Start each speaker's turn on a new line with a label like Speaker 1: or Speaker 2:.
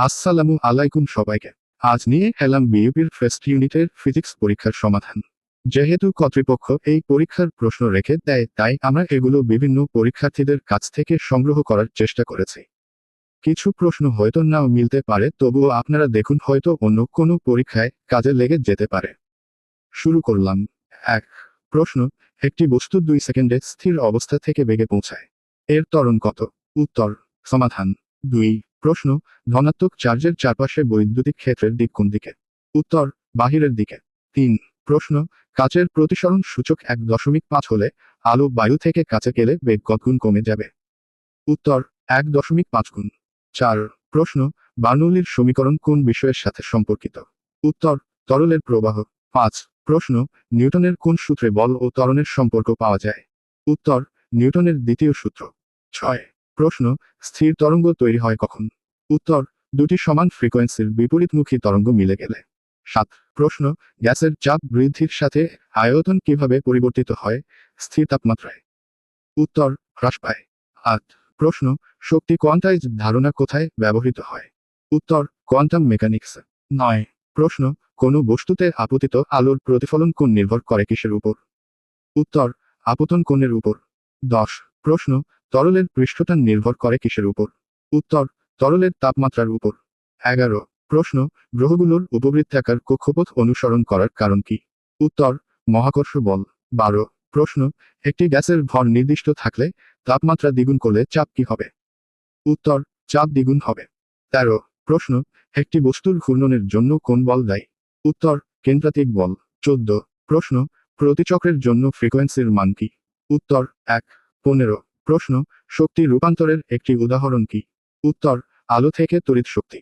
Speaker 1: আসসালামু আলাইকুম সবাইকে। আজ নিয়ে এলাম বিইউপির ফার্স্ট ইউনিটের ফিজিক্স পরীক্ষার সমাধান। যেহেতু কর্তৃপক্ষ এই পরীক্ষার প্রশ্ন রেখে দেয়, তাই আমরা এগুলো বিভিন্ন পরীক্ষার্থীদের কাছ থেকে সংগ্রহ করার চেষ্টা করেছি। কিছু প্রশ্ন হয়তো নাও মিলতে পারে, তবুও আপনারা দেখুন, হয়তো অন্য কোনো পরীক্ষায় কাজে লেগে যেতে পারে। শুরু করলাম। 1 প্রশ্ন, একটি বস্তু 2 সেকেন্ডে স্থির অবস্থা থেকে বেগে পৌঁছায়। এর ত্বরণ কত? উত্তর। সমাধান। 2 প্রশ্ন, ধনাত্মক চার্জের চারপাশে বৈদ্যুতিক ক্ষেত্রের দিক কোন দিকে? উত্তর, বাহিরের দিকে। 3 প্রশ্ন, কাচের প্রতিসরণ সূচক 1.5 হলে আলো বায়ু থেকে কাছে গেলে বেগ কত গুণ কমে যাবে? উত্তর, 1.5 গুণ। 4 প্রশ্ন, বার্নৌলির সমীকরণ কোন বিষয়ের সাথে সম্পর্কিত? উত্তর, তরলের প্রবাহ। 5 প্রশ্ন, নিউটনের কোন সূত্রে বল ও ত্বরণের সম্পর্ক পাওয়া যায়? উত্তর, নিউটনের দ্বিতীয় সূত্র। 6 প্রশ্ন, স্থির তরঙ্গ তৈরি হয় কখন? উত্তর, দুটি সমান ফ্রিকোয়েন্সির বিপরীতমুখী তরঙ্গ মিলে গেলে। 7 প্রশ্ন, গ্যাসের চাপ বৃদ্ধির সাথে আয়তন কিভাবে পরিবর্তিত হয়? স্থির তাপমাত্রায়। উত্তর, হ্রাস পায়। 8 প্রশ্ন, শক্তি কোয়ান্টাইজ ধারণা কোথায় ব্যবহৃত হয়? উত্তর, কোয়ান্টাম মেকানিক্স। 9 প্রশ্ন, কোনো বস্তুতে আপতিত আলোর প্রতিফলন কোণ নির্ভর করে কিসের উপর? উত্তর, আপতন কোণের উপর। 10 প্রশ্ন, তরলের পৃষ্ঠটান নির্ভর করে কিসের উপর? উত্তর, তরলের তাপমাত্রার উপর। 11 প্রশ্ন, গ্রহগুলোর উপবৃত্তাকার কক্ষপথ অনুসরণ করার কারণ কি? উত্তর, মহাকর্ষ বল। 12 প্রশ্ন, একটি গ্যাসের ভর নির্দিষ্ট থাকলে তাপমাত্রা দ্বিগুণ করলে চাপ কি হবে? উত্তর, চাপ দ্বিগুণ হবে। 13 প্রশ্ন, একটি বস্তুর ঘূর্ণনের জন্য কোন বল দায়ী? উত্তর, কেন্দ্রাতিক বল। 14 প্রশ্ন, প্রতিচক্রের জন্য ফ্রিকোয়েন্সির মান কি? উত্তর, 1। 15 প্রশ্ন, শক্তি রূপান্তরের একটি উদাহরণ কি? উত্তর, আলো থেকে তড়িৎ শক্তি।